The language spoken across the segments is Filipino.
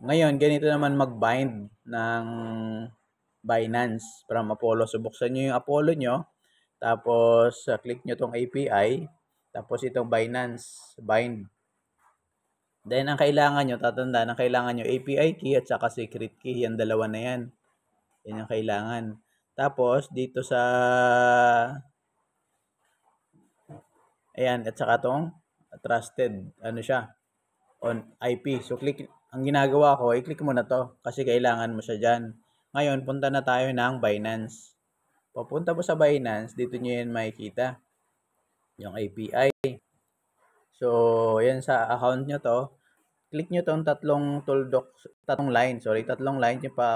Ngayon, ganito naman mag-bind ng Binance from Apollo. So, buksan nyo yung Apollo nyo. Tapos, click nyo tong API. Tapos, itong Binance, bind. Then, ang kailangan nyo, tatandaan, ang kailangan nyo API key at saka secret key. Yan, dalawa na yan. Yan yung kailangan. Tapos, dito sa, ayan, at saka tong trusted, ano siya, on IP. So, ang ginagawa ko, i-click mo na to kasi kailangan mo siya dyan. Ngayon, punta na tayo ng Binance. Papunta mo sa Binance, dito nyo yan makikita. Yung API. So, yan sa account nyo to. Click nyo tong tatlong line yung pa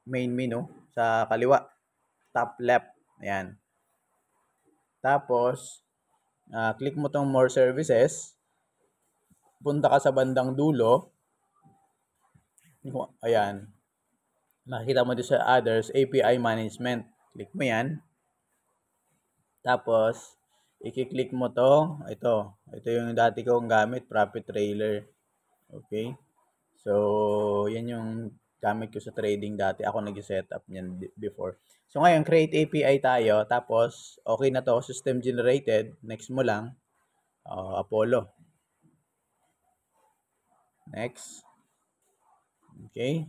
main menu sa kaliwa. Top left. Ayan. Tapos, click mo tong more services. Punta ka sa bandang dulo. Ayan. Makikita mo dito sa others, API management. Click mo yan. Tapos, i-click mo to. Ito yung dati kong gamit, Profit Trailer. Okay? So, yan yung gamit ko sa trading dati. Ako nag-setup niyan before. So, ngayon, create API tayo. Tapos, okay na to. System generated. Next mo lang. Apollo. Next. Okay.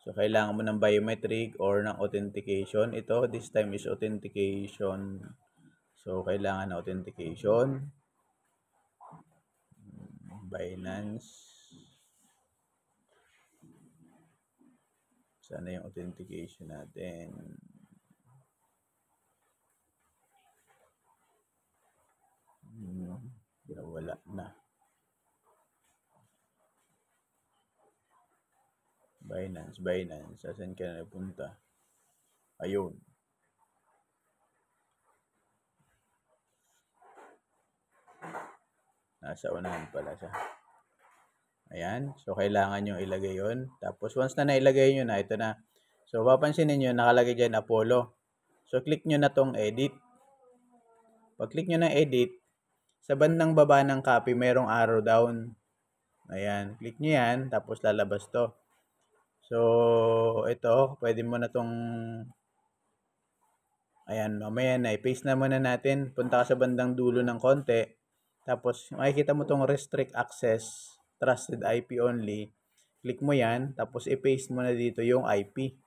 So, kailangan mo ng biometric or ng authentication. Ito, this time is authentication. So, kailangan na authentication. Binance. Sana yung authentication natin. Wala na. Binance. Saan ka na napunta? Ayun. Nasa unahan pala siya. Ayan. So, kailangan nyo ilagay yun. Tapos, once na nailagay nyo na, ito na. So, papansin niyo nakalagay dyan Apollo. So, click nyo na tong edit. Pag click nyo na edit, sa bandang baba ng copy, merong arrow down. Ayan. Click nyo yan. Tapos, lalabas to. So, ito, pwede mo na tong, ayan, mamaya na, i-paste na muna natin. Punta ka sa bandang dulo ng konti. Tapos, makikita mo tong restrict access, trusted IP only. Click mo yan. Tapos, i-paste mo na dito yung IP.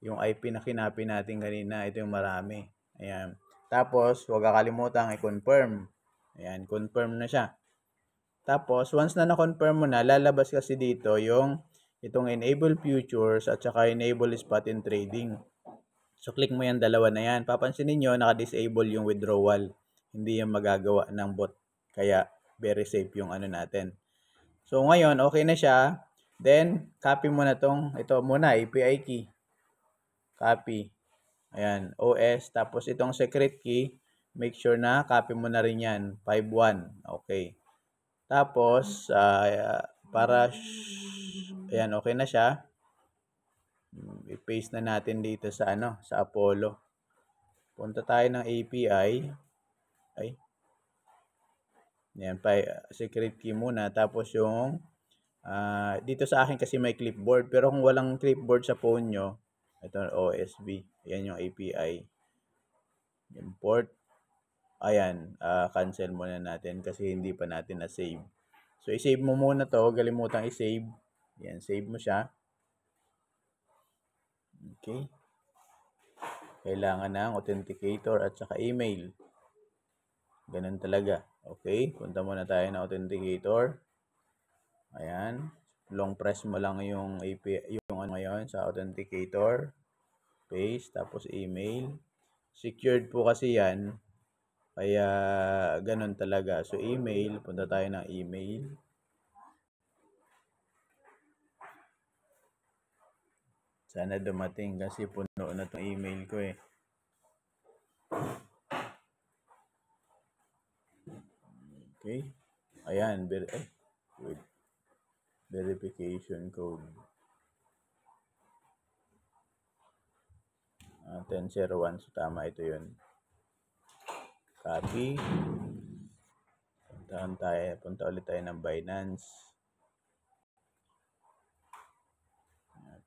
Yung IP na kinapi natin kanina. Ito yung marami. Ayan. Tapos, huwag kakalimutan i-confirm. Ayan, confirm na siya. Tapos, once na na-confirm mo na, lalabas kasi dito yung itong enable futures at saka enable spot in trading. So, click mo yan, dalawa na yan. Papansin niyo naka-disable yung withdrawal. Hindi yung magagawa ng bot. Kaya, very safe yung ano natin. So, ngayon, okay na siya. Then, copy mo na tong, ito muna, API key. Copy. Ayan, OS. Tapos, itong secret key, make sure na copy mo na rin yan. 5.1. Okay. Tapos, ayan, okay na siya. I-paste na natin dito sa sa Apollo. Punta tayo ng API. Yan, secret key muna. Tapos yung, dito sa akin kasi may clipboard. Pero kung walang clipboard sa phone nyo, ito OSB. Yan yung API. Import. Ayan, cancel muna natin kasi hindi pa natin na-save. So, i-save mo muna to. Galimutang i-save. Yan, save mo siya. Okay. Kailangan ng authenticator at saka email. Ganun talaga. Okay. Punta muna tayo ng authenticator. Ayan. Long press mo lang yung API, yung ngayon sa authenticator. Paste. Tapos email. Secured po kasi yan. Kaya ganun talaga. So, email. Punta tayo ng email. Sana dumating kasi puno na itong email ko eh. Okay. Ayan. Wait. Verification code. 1001. So, tama ito yun. Copy. Punta ulit tayo ng Binance.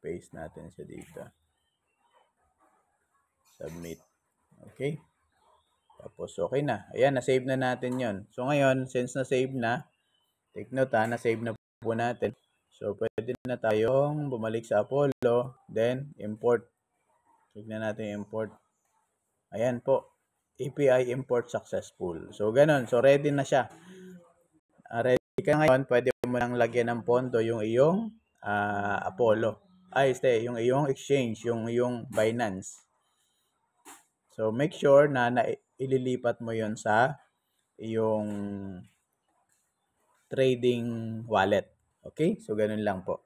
Paste natin siya dito. Submit. Okay. Tapos, okay na. Ayan, na-save na natin yon. So, ngayon, since na-save na, take note na-save na po natin. So, pwede na tayong bumalik sa Apollo, then import. Click na natin import. Ayan po. API import successful. So, ganun. So, ready na siya. Ready ka ngayon, pwede mo nang lagyan ng pondo yung iyong Apollo. Yung iyong exchange, yung iyong Binance. So, make sure na ililipat mo yon sa iyong trading wallet. Okay? So, ganun lang po.